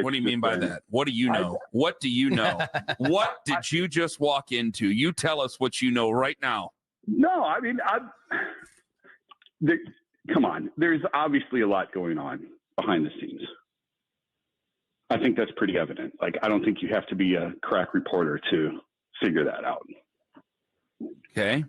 What do you mean by that? What do you know? What do you know? What did you just walk into? You tell us what you know right now. No, I mean, come on. There's obviously a lot going on behind the scenes. I think that's pretty evident. Like, I don't think you have to be a crack reporter to figure that out. Okay.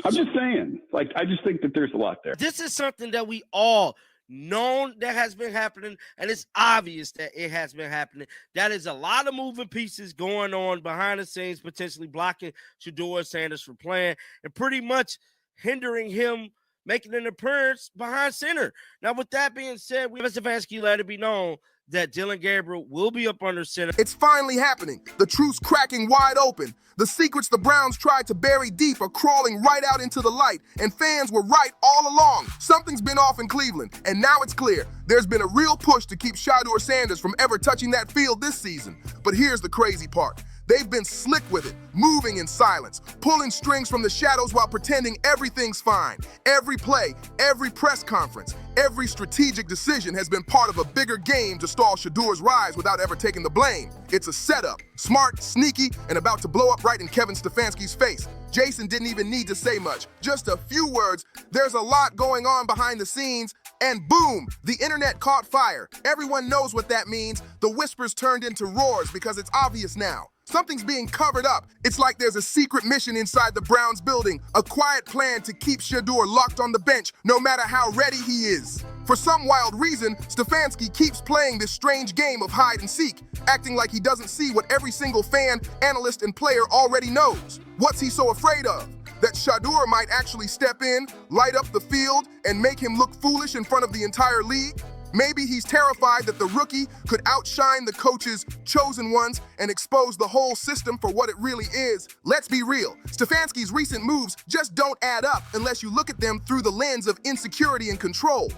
I'm just saying, like, I just think that there's a lot there. This is something that we all known that has been happening, and it's obvious that it has been happening. That is a lot of moving pieces going on behind the scenes, potentially blocking Shador Sanders from playing and pretty much hindering him making an appearance behind center. Now, with that being said, we have Stefanski let it be known that Dylan Gabriel will be up under center. It's finally happening. The truth's cracking wide open. The secrets the Browns tried to bury deep are crawling right out into the light, and fans were right all along. Something's been off in Cleveland, and now it's clear. There's been a real push to keep Shador Sanders from ever touching that field this season. But here's the crazy part. They've been slick with it, moving in silence, pulling strings from the shadows while pretending everything's fine. Every play, every press conference, every strategic decision has been part of a bigger game to stall Shador's rise without ever taking the blame. It's a setup, smart, sneaky, and about to blow up right in Kevin Stefanski's face. Jason didn't even need to say much, just a few words. There's a lot going on behind the scenes, and boom, the internet caught fire. Everyone knows what that means. The whispers turned into roars because it's obvious now. Something's being covered up. It's like there's a secret mission inside the Browns building, a quiet plan to keep Shador locked on the bench no matter how ready he is. For some wild reason, Stefanski keeps playing this strange game of hide and seek, acting like he doesn't see what every single fan, analyst, and player already knows. What's he so afraid of? That Shador might actually step in, light up the field, and make him look foolish in front of the entire league? Maybe he's terrified that the rookie could outshine the coach's chosen ones and expose the whole system for what it really is. Let's be real. Stefanski's recent moves just don't add up unless you look at them through the lens of insecurity and control.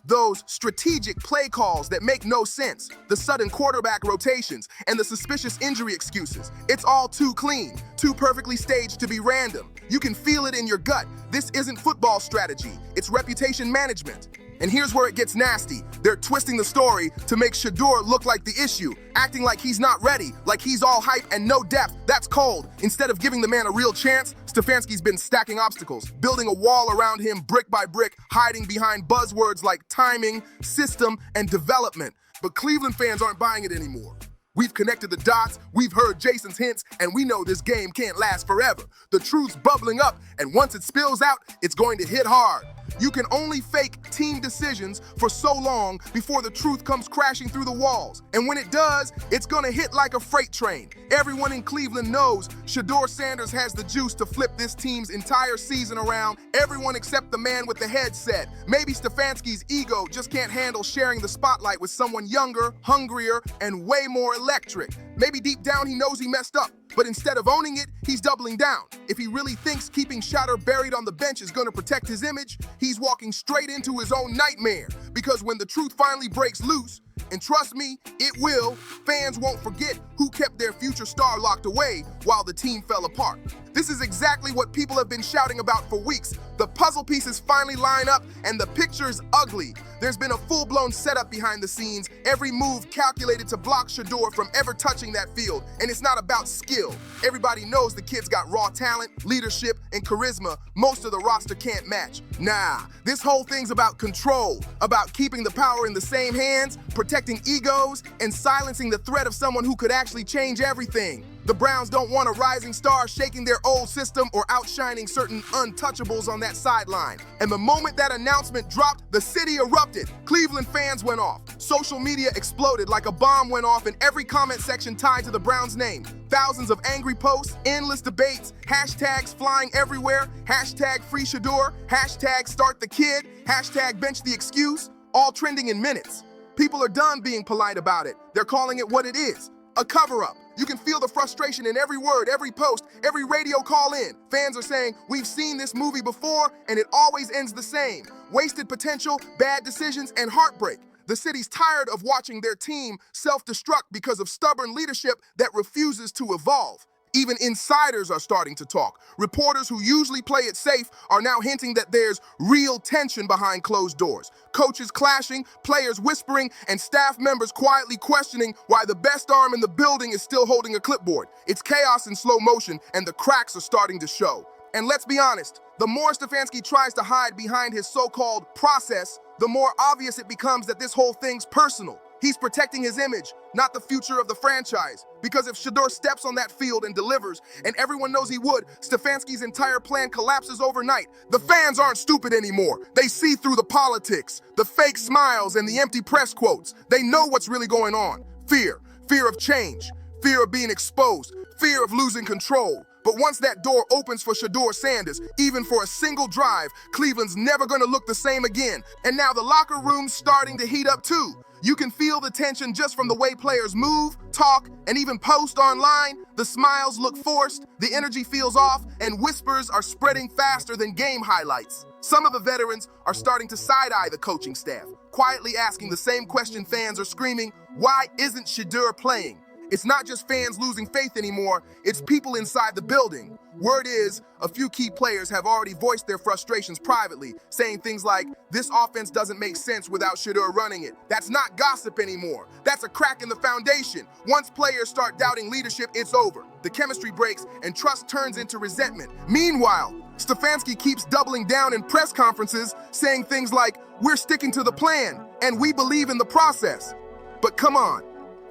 Those strategic play calls that make no sense, the sudden quarterback rotations, and the suspicious injury excuses. It's all too clean, too perfectly staged to be random. You can feel it in your gut. This isn't football strategy, it's reputation management. And here's where it gets nasty. They're twisting the story to make Shador look like the issue, acting like he's not ready, like he's all hype and no depth. That's cold. Instead of giving the man a real chance, Stefanski's been stacking obstacles, building a wall around him brick by brick, hiding behind buzzwords like timing, system, and development. But Cleveland fans aren't buying it anymore. We've connected the dots, we've heard Jason's hints, and we know this game can't last forever. The truth's bubbling up, and once it spills out, it's going to hit hard. You can only fake team decisions for so long before the truth comes crashing through the walls. And when it does, it's gonna hit like a freight train. Everyone in Cleveland knows Shador Sanders has the juice to flip this team's entire season around. Everyone except the man with the headset. Maybe Stefanski's ego just can't handle sharing the spotlight with someone younger, hungrier, and way more electric. Maybe deep down he knows he messed up, but instead of owning it, he's doubling down. If he really thinks keeping Shador buried on the bench is gonna protect his image, he's walking straight into his own nightmare. Because when the truth finally breaks loose, and trust me, it will, fans won't forget who kept their future star locked away while the team fell apart. This is exactly what people have been shouting about for weeks. The puzzle pieces finally line up, and the picture's ugly. There's been a full-blown setup behind the scenes, every move calculated to block Shador from ever touching that field. And it's not about skill. Everybody knows the kid's got raw talent, leadership, and charisma most of the roster can't match. Nah, this whole thing's about control, about keeping the power in the same hands, protecting egos, and silencing the threat of someone who could actually change everything. The Browns don't want a rising star shaking their old system or outshining certain untouchables on that sideline. And the moment that announcement dropped, the city erupted. Cleveland fans went off. Social media exploded like a bomb went off in every comment section tied to the Browns' name. Thousands of angry posts, endless debates, hashtags flying everywhere, hashtag free Shador, hashtag start the kid, hashtag bench the excuse, all trending in minutes. People are done being polite about it. They're calling it what it is, a cover-up. You can feel the frustration in every word, every post, every radio call in. Fans are saying, we've seen this movie before, and it always ends the same. Wasted potential, bad decisions, and heartbreak. The city's tired of watching their team self-destruct because of stubborn leadership that refuses to evolve. Even insiders are starting to talk. Reporters who usually play it safe are now hinting that there's real tension behind closed doors. Coaches clashing, players whispering, and staff members quietly questioning why the best arm in the building is still holding a clipboard. It's chaos in slow motion, and the cracks are starting to show. And let's be honest, the more Stefanski tries to hide behind his so-called process, the more obvious it becomes that this whole thing's personal. He's protecting his image, not the future of the franchise. Because if Shador steps on that field and delivers, and everyone knows he would, Stefanski's entire plan collapses overnight. The fans aren't stupid anymore. They see through the politics, the fake smiles, and the empty press quotes. They know what's really going on. Fear. Fear of change. Fear of being exposed. Fear of losing control. But once that door opens for Shedeur Sanders, even for a single drive, Cleveland's never gonna look the same again. And now the locker room's starting to heat up too. You can feel the tension just from the way players move, talk, and even post online. The smiles look forced, the energy feels off, and whispers are spreading faster than game highlights. Some of the veterans are starting to side-eye the coaching staff, quietly asking the same question fans are screaming, why isn't Shedeur playing? It's not just fans losing faith anymore, it's people inside the building. Word is, a few key players have already voiced their frustrations privately, saying things like, this offense doesn't make sense without Shedeur running it. That's not gossip anymore. That's a crack in the foundation. Once players start doubting leadership, it's over. The chemistry breaks and trust turns into resentment. Meanwhile, Stefanski keeps doubling down in press conferences, saying things like, we're sticking to the plan, and we believe in the process. But come on.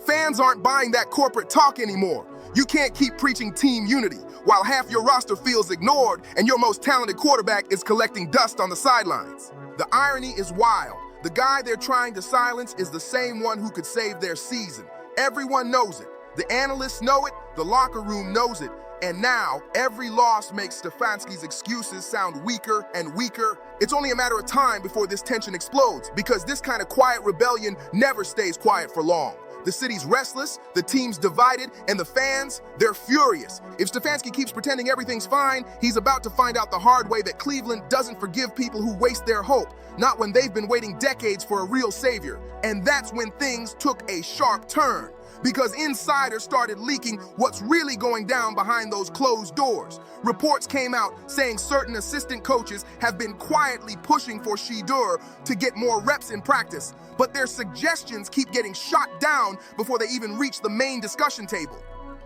Fans aren't buying that corporate talk anymore. You can't keep preaching team unity while half your roster feels ignored and your most talented quarterback is collecting dust on the sidelines. The irony is wild. The guy they're trying to silence is the same one who could save their season. Everyone knows it. The analysts know it, the locker room knows it, and now every loss makes Stefanski's excuses sound weaker and weaker. It's only a matter of time before this tension explodes, because this kind of quiet rebellion never stays quiet for long. The city's restless, the team's divided, and the fans, they're furious. If Stefanski keeps pretending everything's fine, he's about to find out the hard way that Cleveland doesn't forgive people who waste their hope, not when they've been waiting decades for a real savior. And that's when things took a sharp turn, because insiders started leaking what's really going down behind those closed doors. Reports came out saying certain assistant coaches have been quietly pushing for Shedeur to get more reps in practice, but their suggestions keep getting shot down before they even reach the main discussion table.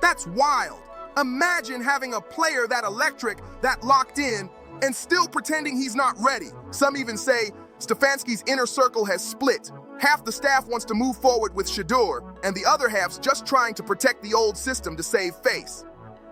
That's wild. Imagine having a player that electric, that locked in, and still pretending he's not ready. Some even say Stefanski's inner circle has split. Half the staff wants to move forward with Shedeur, and the other half's just trying to protect the old system to save face.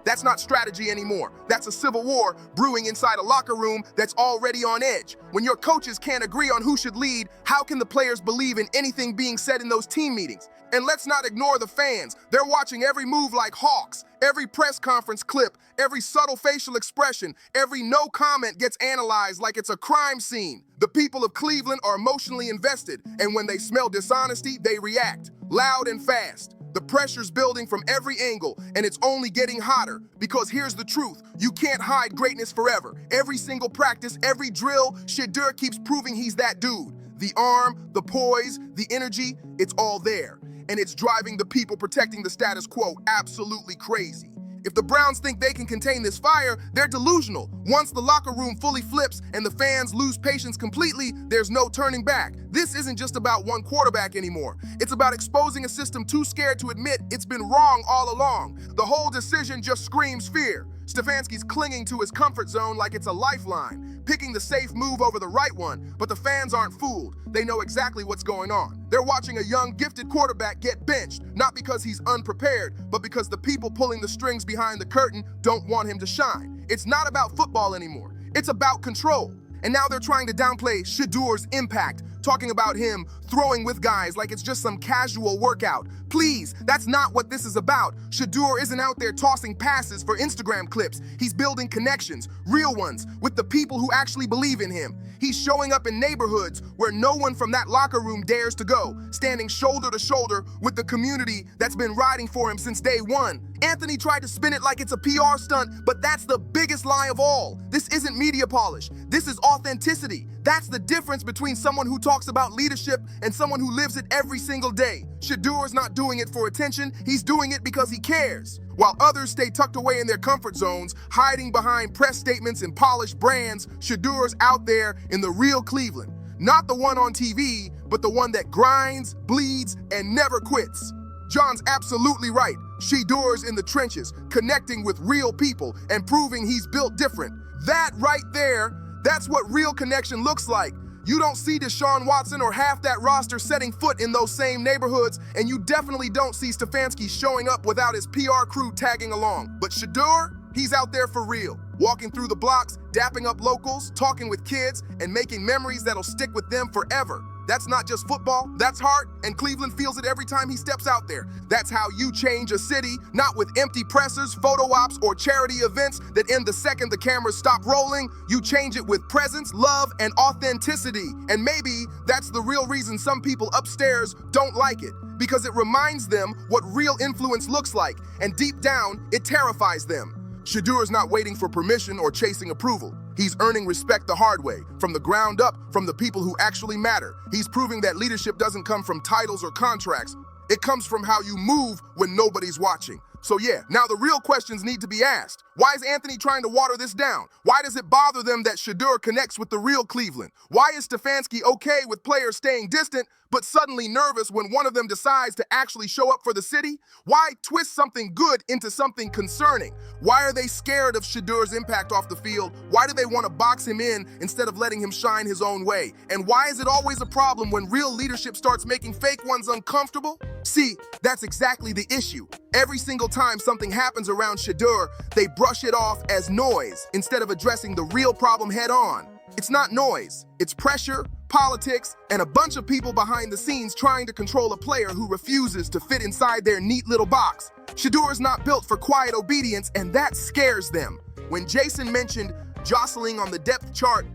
That's not strategy anymore. That's a civil war brewing inside a locker room that's already on edge. When your coaches can't agree on who should lead, how can the players believe in anything being said in those team meetings? And let's not ignore the fans. They're watching every move like hawks. Every press conference clip, every subtle facial expression, every no comment gets analyzed like it's a crime scene. The people of Cleveland are emotionally invested, and when they smell dishonesty, they react, loud and fast. The pressure's building from every angle, and it's only getting hotter, because here's the truth. You can't hide greatness forever. Every single practice, every drill, Shedeur keeps proving he's that dude. The arm, the poise, the energy, it's all there. And it's driving the people protecting the status quo absolutely crazy. If the Browns think they can contain this fire, they're delusional. Once the locker room fully flips and the fans lose patience completely, there's no turning back. This isn't just about one quarterback anymore. It's about exposing a system too scared to admit it's been wrong all along. The whole decision just screams fear. Stefanski's clinging to his comfort zone like it's a lifeline, picking the safe move over the right one, but the fans aren't fooled. They know exactly what's going on. They're watching a young, gifted quarterback get benched, not because he's unprepared, but because the people pulling the strings behind the curtain don't want him to shine. It's not about football anymore. It's about control. And now they're trying to downplay Shedeur's impact, talking about him throwing with guys like it's just some casual workout. Please, that's not what this is about. Shedeur isn't out there tossing passes for Instagram clips. He's building connections, real ones, with the people who actually believe in him. He's showing up in neighborhoods where no one from that locker room dares to go, standing shoulder to shoulder with the community that's been riding for him since day one. Anthony tried to spin it like it's a PR stunt, but that's the biggest lie of all. This isn't media polish. This is authenticity. That's the difference between someone who talks about leadership and someone who lives it every single day. Shedeur's not doing it for attention, he's doing it because he cares. While others stay tucked away in their comfort zones, hiding behind press statements and polished brands, Shedeur's out there in the real Cleveland. Not the one on TV, but the one that grinds, bleeds, and never quits. John's absolutely right. Shedeur's in the trenches, connecting with real people and proving he's built different. That right there, that's what real connection looks like. You don't see Deshaun Watson or half that roster setting foot in those same neighborhoods, and you definitely don't see Stefanski showing up without his PR crew tagging along. But Shedeur, he's out there for real, walking through the blocks, dapping up locals, talking with kids, and making memories that'll stick with them forever. That's not just football, that's heart, and Cleveland feels it every time he steps out there. That's how you change a city, not with empty pressers, photo ops, or charity events that end the second the cameras stop rolling. You change it with presence, love, and authenticity. And maybe that's the real reason some people upstairs don't like it, because it reminds them what real influence looks like, and deep down, it terrifies them. Shedeur's not waiting for permission or chasing approval. He's earning respect the hard way, from the ground up, from the people who actually matter. He's proving that leadership doesn't come from titles or contracts. It comes from how you move when nobody's watching. So yeah, now the real questions need to be asked. Why is Anthony trying to water this down? Why does it bother them that Shedeur connects with the real Cleveland? Why is Stefanski okay with players staying distant, but suddenly nervous when one of them decides to actually show up for the city? Why twist something good into something concerning? Why are they scared of Shedeur's impact off the field? Why do they want to box him in instead of letting him shine his own way? And why is it always a problem when real leadership starts making fake ones uncomfortable? See, that's exactly the issue. Every single time something happens around Shedeur, they brush it off as noise instead of addressing the real problem head on. It's not noise, it's pressure, politics, and a bunch of people behind the scenes trying to control a player who refuses to fit inside their neat little box. Shedeur is not built for quiet obedience, and that scares them. When Jason mentioned jostling on the depth chart,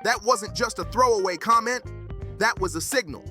that wasn't just a throwaway comment, that was a signal.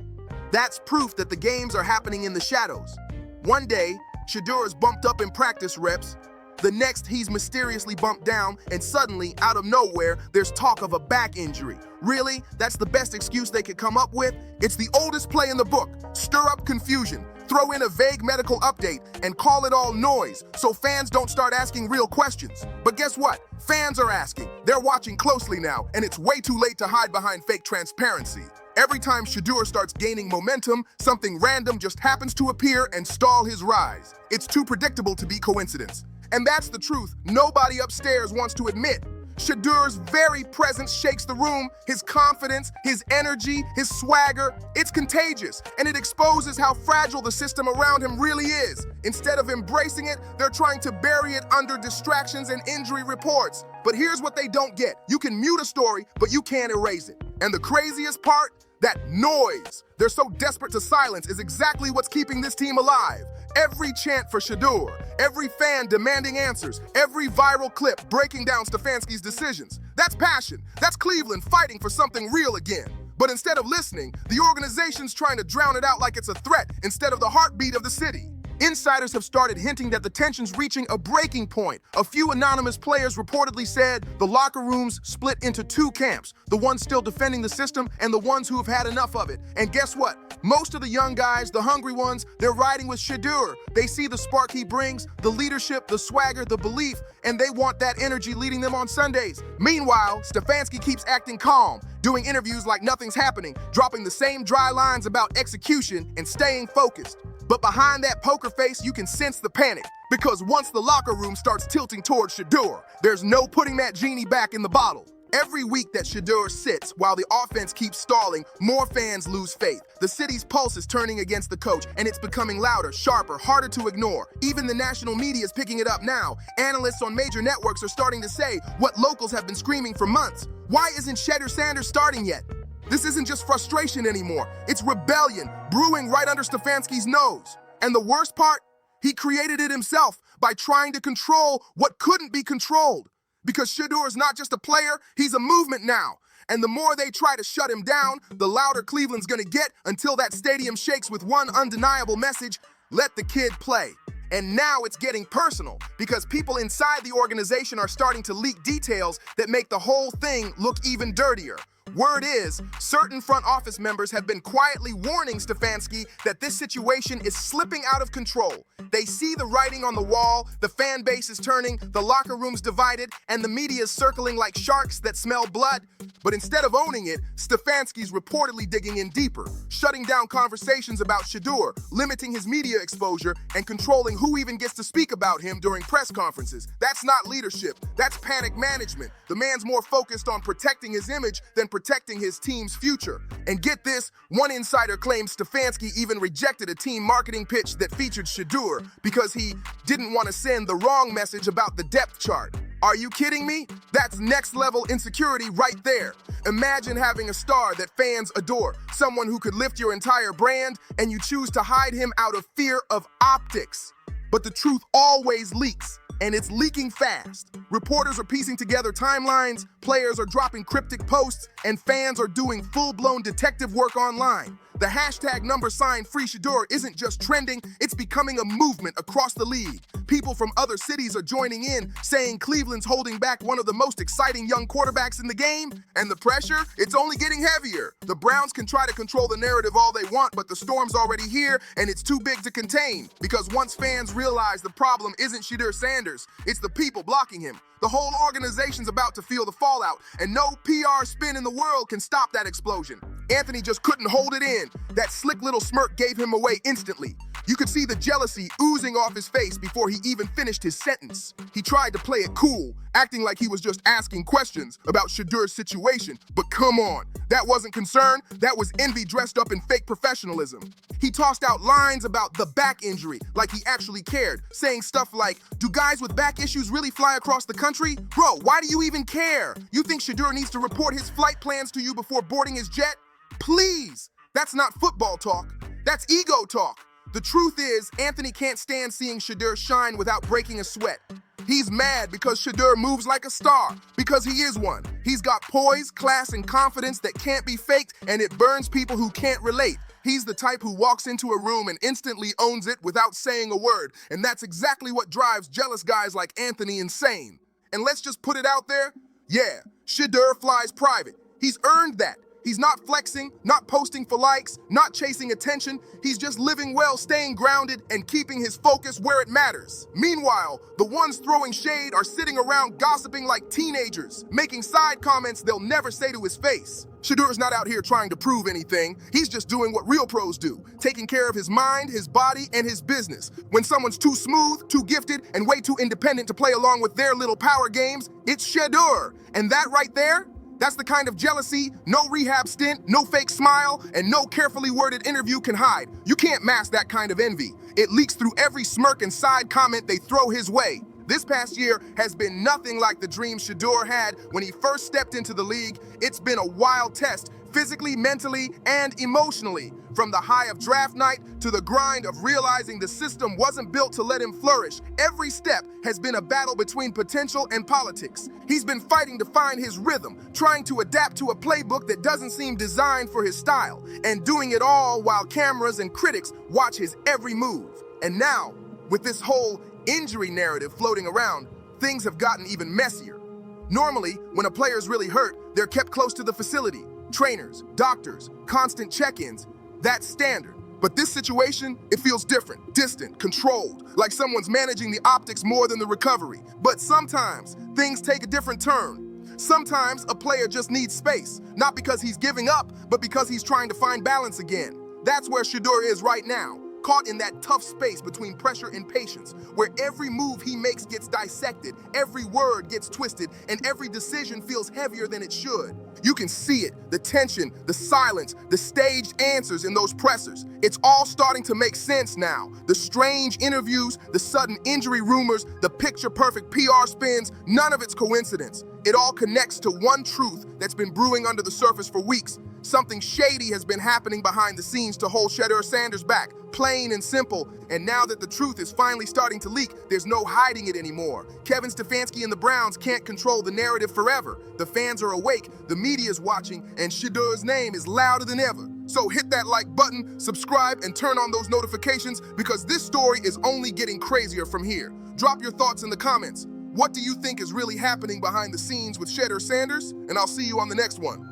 That's proof that the games are happening in the shadows. One day, Shedeur is bumped up in practice reps. The next, he's mysteriously bumped down, and suddenly, out of nowhere, there's talk of a back injury. Really? That's the best excuse they could come up with? It's the oldest play in the book. Stir up confusion, throw in a vague medical update, and call it all noise, so fans don't start asking real questions. But guess what? Fans are asking. They're watching closely now, and it's way too late to hide behind fake transparency. Every time Shedeur starts gaining momentum, something random just happens to appear and stall his rise. It's too predictable to be coincidence. And that's the truth nobody upstairs wants to admit. Shedeur's very presence shakes the room, his confidence, his energy, his swagger. It's contagious, and it exposes how fragile the system around him really is. Instead of embracing it, they're trying to bury it under distractions and injury reports. But here's what they don't get. You can mute a story, but you can't erase it. And the craziest part? That noise they're so desperate to silence is exactly what's keeping this team alive. Every chant for Shedeur, every fan demanding answers, every viral clip breaking down Stefanski's decisions. That's passion. That's Cleveland fighting for something real again. But instead of listening, the organization's trying to drown it out like it's a threat instead of the heartbeat of the city. Insiders have started hinting that the tension's reaching a breaking point. A few anonymous players reportedly said the locker rooms split into two camps, the ones still defending the system and the ones who have had enough of it. And guess what? Most of the young guys, the hungry ones, they're riding with Shedeur. They see the spark he brings, the leadership, the swagger, the belief, and they want that energy leading them on Sundays. Meanwhile, Stefanski keeps acting calm, doing interviews like nothing's happening, dropping the same dry lines about execution and staying focused. But behind that poker face, you can sense the panic. Because once the locker room starts tilting towards Shedeur, there's no putting that genie back in the bottle. Every week that Shedeur sits while the offense keeps stalling, more fans lose faith. The city's pulse is turning against the coach, and it's becoming louder, sharper, harder to ignore. Even the national media is picking it up now. Analysts on major networks are starting to say what locals have been screaming for months. Why isn't Shedeur Sanders starting yet? This isn't just frustration anymore. It's rebellion brewing right under Stefanski's nose. And the worst part? He created it himself by trying to control what couldn't be controlled. Because Shedeur is not just a player, he's a movement now. And the more they try to shut him down, the louder Cleveland's gonna get until that stadium shakes with one undeniable message: let the kid play. And now it's getting personal because people inside the organization are starting to leak details that make the whole thing look even dirtier. Word is, certain front office members have been quietly warning Stefanski that this situation is slipping out of control. They see the writing on the wall, the fan base is turning, the locker room's divided, and the media is circling like sharks that smell blood. But instead of owning it, Stefanski's reportedly digging in deeper, shutting down conversations about Shedeur, limiting his media exposure, and controlling who even gets to speak about him during press conferences. That's not leadership, that's panic management. The man's more focused on protecting his image than protecting his team's future. And get this, one insider claims Stefanski even rejected a team marketing pitch that featured Shedeur because he didn't want to send the wrong message about the depth chart. Are you kidding me? That's next level insecurity right there. Imagine having a star that fans adore, someone who could lift your entire brand, and you choose to hide him out of fear of optics. But the truth always leaks, and it's leaking fast. Reporters are piecing together timelines, players are dropping cryptic posts, and fans are doing full-blown detective work online. The hashtag #FreeShedeur isn't just trending, it's becoming a movement across the league. People from other cities are joining in, saying Cleveland's holding back one of the most exciting young quarterbacks in the game. And the pressure, it's only getting heavier. The Browns can try to control the narrative all they want, but the storm's already here, and it's too big to contain. Because once fans realize the problem isn't Shedeur Sanders, it's the people blocking him. The whole organization's about to feel the fallout, and no PR spin in the world can stop that explosion. Anthony just couldn't hold it in. That slick little smirk gave him away instantly. You could see the jealousy oozing off his face before he even finished his sentence. He tried to play it cool, acting like he was just asking questions about Shedeur's situation. But come on, that wasn't concern, that was envy dressed up in fake professionalism. He tossed out lines about the back injury like he actually cared, saying stuff like, "Do guys with back issues really fly across the country? Bro, why do you even care? You think Shedeur needs to report his flight plans to you before boarding his jet? Please, that's not football talk, that's ego talk." The truth is, Anthony can't stand seeing Shedeur shine without breaking a sweat. He's mad because Shedeur moves like a star, because he is one. He's got poise, class, and confidence that can't be faked, and it burns people who can't relate. He's the type who walks into a room and instantly owns it without saying a word, and that's exactly what drives jealous guys like Anthony insane. And let's just put it out there, yeah, Shedeur flies private. He's earned that. He's not flexing, not posting for likes, not chasing attention. He's just living well, staying grounded, and keeping his focus where it matters. Meanwhile, the ones throwing shade are sitting around gossiping like teenagers, making side comments they'll never say to his face. Shedeur's not out here trying to prove anything. He's just doing what real pros do, taking care of his mind, his body, and his business. When someone's too smooth, too gifted, and way too independent to play along with their little power games, it's Shedeur. And that right there, that's the kind of jealousy no rehab stint, no fake smile, and no carefully worded interview can hide. You can't mask that kind of envy. It leaks through every smirk and side comment they throw his way. This past year has been nothing like the dream Shedeur had when he first stepped into the league. It's been a wild test, physically, mentally, and emotionally. From the high of draft night to the grind of realizing the system wasn't built to let him flourish, every step has been a battle between potential and politics. He's been fighting to find his rhythm, trying to adapt to a playbook that doesn't seem designed for his style, and doing it all while cameras and critics watch his every move. And now, with this whole injury narrative floating around, things have gotten even messier. Normally, when a player's really hurt, they're kept close to the facility. Trainers, doctors, constant check-ins. That's standard. But this situation, it feels different, distant, controlled, like someone's managing the optics more than the recovery. But sometimes, things take a different turn. Sometimes a player just needs space, not because he's giving up, but because he's trying to find balance again. That's where Shedeur is right now, caught in that tough space between pressure and patience, where every move he makes gets dissected, every word gets twisted, and every decision feels heavier than it should. You can see it, the tension, the silence, the staged answers in those pressers. It's all starting to make sense now. The strange interviews, the sudden injury rumors, the picture-perfect PR spins, none of it's coincidence. It all connects to one truth that's been brewing under the surface for weeks. Something shady has been happening behind the scenes to hold Shedeur Sanders back, plain and simple. And now that the truth is finally starting to leak, there's no hiding it anymore. Kevin Stefanski and the Browns can't control the narrative forever. The fans are awake, the media's watching, and Shedeur's name is louder than ever. So hit that like button, subscribe, and turn on those notifications because this story is only getting crazier from here. Drop your thoughts in the comments. What do you think is really happening behind the scenes with Shedeur Sanders? And I'll see you on the next one.